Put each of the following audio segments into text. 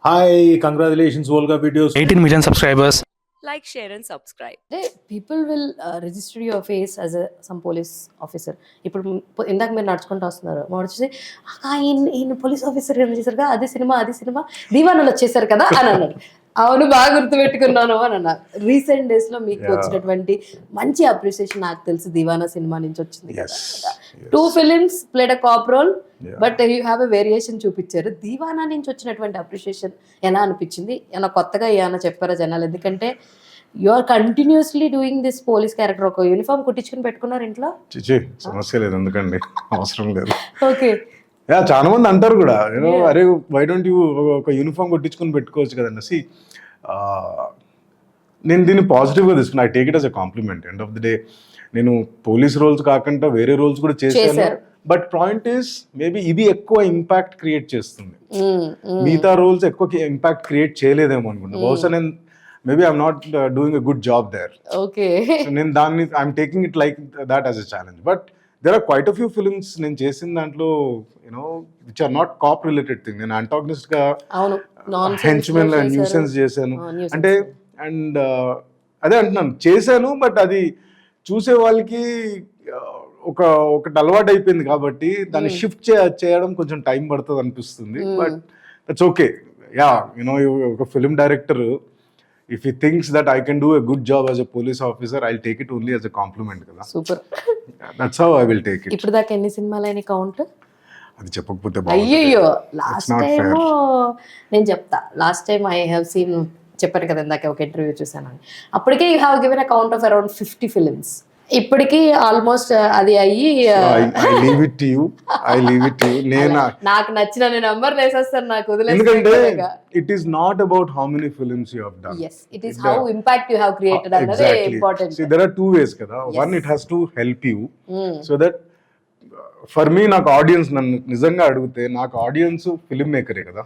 Hi, congratulations, Volga Videos. 18 million subscribers. Like, share and subscribe. People will register your face as some police officer. ఇప్పుడు ఇందాక మీరు నడుచుకుంటూ వస్తున్నారు, మా వచ్చేసి ఈయన పోలీస్ ఆఫీసర్ ఏం చేశారు కదా, అది సినిమా దీవానాలు వచ్చేసారు కదా అని అన్నారు. అవును, బాగా గుర్తుపెట్టుకున్నాను అని అన్నారు. రీసెంట్ డేస్ లో మీకు వచ్చినటువంటి మంచి అప్రిసియేషన్ నాకు తెలిసి దీవానా సినిమా నుంచి వచ్చింది కదా. 2 films played a cop role, but you have a variation చూపించారు. దీవానా నుంచి వచ్చినటువంటి అప్రిసియేషన్ ఎలా అనిపించింది? ఏమైనా కొత్తగా ఏమైనా చెప్పారా జనాలు? ఎందుకంటే you are continuously doing this police character. ఒక యూనిఫామ్ కుట్టించుకుని పెట్టుకున్నారు ఇంట్లో? చిచి సమస్య లేదు, ఎందుకండి అవసరం లేదు. ఓకే, చాలా మంది అంటారు కూడా, యూనో అరే వై డోంట్ యూ ఒక యూనిఫామ్ కొట్టించుకుని పెట్టుకోవచ్చు కదండి. సి నేను దీన్ని పాజిటివ్గా తీసుకున్నా. I take it as a compliment. End of the day నేను పోలీస్ రోల్స్ కాకుండా వేరే రోల్స్ కూడా చేశాను. బట్ పాయింట్ ఈస్ మేబీ ఇది ఎక్కువ ఇంపాక్ట్ క్రియేట్ చేస్తుంది, మిగతా రోల్స్ ఎక్కువ ఇంపాక్ట్ క్రియేట్ చేయలేదేమో అనుకుంటా. బహుశా నేను maybe I'm not doing a good job there. Okay, నేను దాన్ని I'm taking it like that as a challenge. But there are quite a few films నేను చేసిన దాంట్లో you know which are not cop related thing. నేను antagonist గా henchmen nuisance చేశాను అంటే, and అదే అంటున్నాను చేశాను. బట్ అది చూసే వాళ్ళకి ఒకటి అలవాటు అయిపోయింది కాబట్టి దాన్ని షిఫ్ట్ చేయడం కొంచెం టైం పడుతుంది అనిపిస్తుంది. But that's okay. Yeah, you know ఒక film director if he thinks that I can do a good job as a police officer, I'll take it only as a compliment కదా. Super, that's how I will take it. ఇప్పుడు దాకా ఎన్ని సినిమాలైన count? అది చెప్పకపోతే అయ్యయ్యో, last time నేను చెప్తా. Last time I have seen, చెప్పాను కదా ఇందాక ఒక ఇంటర్వ్యూ చూసాను, అప్పటికే you have given a count of around 50 films. ఇప్పటికి ఆల్మోస్ట్ అది అయ్యి I leave it to you. నేను నాకు నచ్చిన నెంబర్ వేసేస్తాను, నాకు ఎందుకంటే వదిలేసి. it is not about how many films you have done. Yes, it is how impact you have created అన్నదే Exactly. important. See, there are two ways కదా. One, it has to help you so that for me, నాకు audience నన్ను నిజంగా అడిగితే నాకు audience film మేకరే కదా.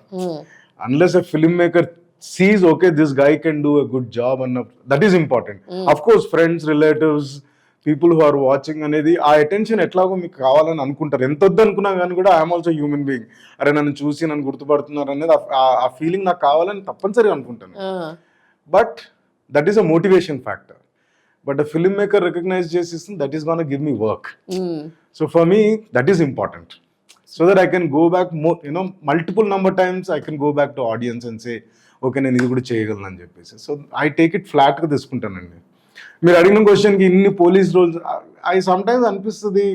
Unless a film maker sees okay, this guy can do a good job, and that is important. Of course, friends, relatives, people who are watching అనేది ఆ attention ఎట్లాగో మీకు కావాలని అనుకుంటారు. ఎంత వద్దు అనుకున్నా కానీ కూడా ఐఎమ్ ఆల్సో హ్యూమన్ బీయింగ్. అరే నన్ను చూసి నన్ను గుర్తుపడుతున్నారు అనేది ఆ ఫీలింగ్ నాకు కావాలని తప్పనిసరిగా అనుకుంటాను. But that is a motivation factor. But a film maker recognise చేసి that is gonna give me work. So for me that is important. So that I can go back multiple number times I can go back to audience and say okay నేను ఇది కూడా చేయగలను అని చెప్పేసి. So I take it ఫ్లాట్గా తీసుకుంటానండి. మీరు అడిగిన క్వశ్చన్కి ఇన్ని పోలీస్ రోల్స్ ఐ సమ్టైమ్స్ అనిపిస్తుంది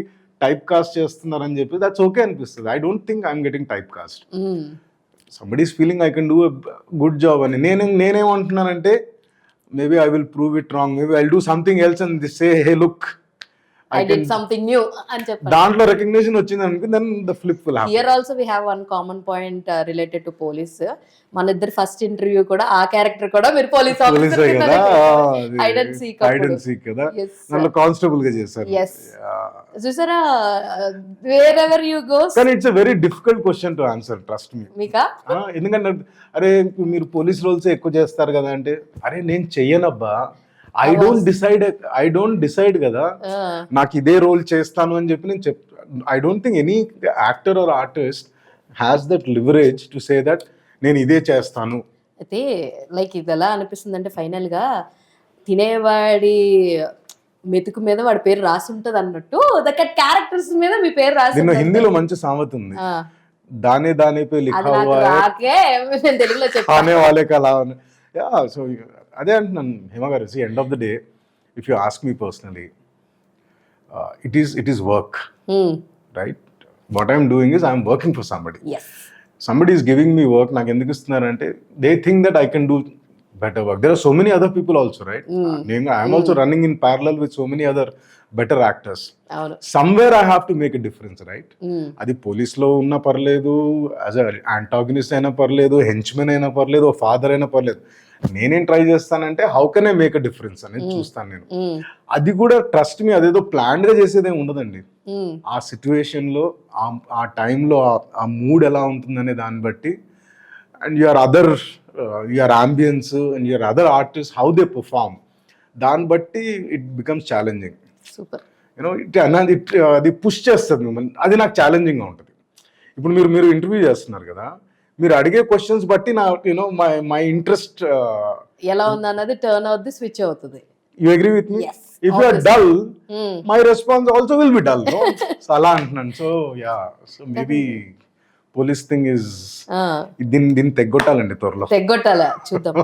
టైప్ కాస్ట్ చేస్తున్నారని చెప్పి. దట్స్ ఓకే అనిపిస్తుంది. I don't think I'm getting type cast. Somebody is feeling I can do a good job అని. నేనేమంటున్నానంటే maybe I will prove it wrong. Maybe I will do something else and say hey look I did something new అని చెప్పారు. దాంట్లో recognition వచ్చింది అనుకో, then the flip will happen. Here also we have one common point related to police. మన ఇద్దరు first interview కూడా ఆ character కూడా మీరు పోలీస్ ఆఫీసర్ కదా, హైడ్ అండ్ సీక్ కదా, నన్ను కానిస్టేబుల్ గా చేశారు. చూసారా, వేర్ ఎవర్ యు గో. కానీ it's a very difficult question to answer, trust me. మీకా? ఎందుకంటే అరే మీరు పోలీస్ రోల్స్ ఎక్కువ చేస్తారు కదా అంటే, అరే నేను చెయ్యనబ్బా, ఐ డోంట్ డిసైడ్ కదా నాకు ఇదే రోల్ చేస్తాను అని చెప్పి నేను I don't think any actor are artist has that leverage to say that నేను ఇదే చేస్తాను. అయితే లైక్ ఇది ఎలా అనిపిస్తుంది అంటే, ఫైనల్ గా తినేవాడి మెతుకు మీద వాడి పేరు రాసి ఉంటది అన్నట్టు క్యారెక్టర్స్ మీద మీ పేరు రాసి. నిన్న హిందీలో మంచి సామెత ఉంది, దానే దానే పే లిఖా హువా హై తెలుగులో చెప్పానే వాలే కలా. సో అదే అంటున్నాను హేమ గారు. See end of the day if you ask me personally, it is work, right? What I'm doing is I'm working for somebody is giving me work. నాకు ఎందుకు ఇస్తున్నారంటే they think that I can do better work. There are so many other people also, right? I am also running in parallel with so many other better actors. Somewhere I have to make a difference, right? అది police లో ఉన్నా పర్లేదు, as a antagonist అయినా పర్లేదు, henchmen అయినా పర్లేదు, father అయినా పర్లేదు, నేనేం ట్రై చేస్తానంటే how can I make a difference అనేది చూస్తాను నేను. అది కూడా ట్రస్ట్ మీ, అదేదో ప్లాన్ గా చేసేదే ఉండదండి. ఆ సిచ్యువేషన్ లో ఆ టైంలో ఆ మూడ్ ఎలా ఉంటుందనే దాన్ని బట్టి, and your ambience and your other artists, how they perform, దాన్ని బట్టి it becomes challenging. సూపర్. అది పుష్ చేస్తుంది మిమ్మల్ని. అది నాకు ఛాలెంజింగ్గా ఉంటుంది. ఇప్పుడు మీరు ఇంటర్వ్యూ చేస్తున్నారు కదా, మీరు అడిగే క్వశ్చన్స్ బట్టి నా యూనో మై ఇంట్రెస్ట్. ఎలా ఉంది అన్నది టర్న్ అవుద్ది, స్విచ్ అవుతుంది. You agree with me? Yes, if you are dull, Hmm. My response also will be dull. So అలా అంటున్నాను. So yeah, so maybe police thing is దీన్ని తెగ్గొట్టాలండి త్వరలో. తెగ్గొట్టాలా చూద్దాం.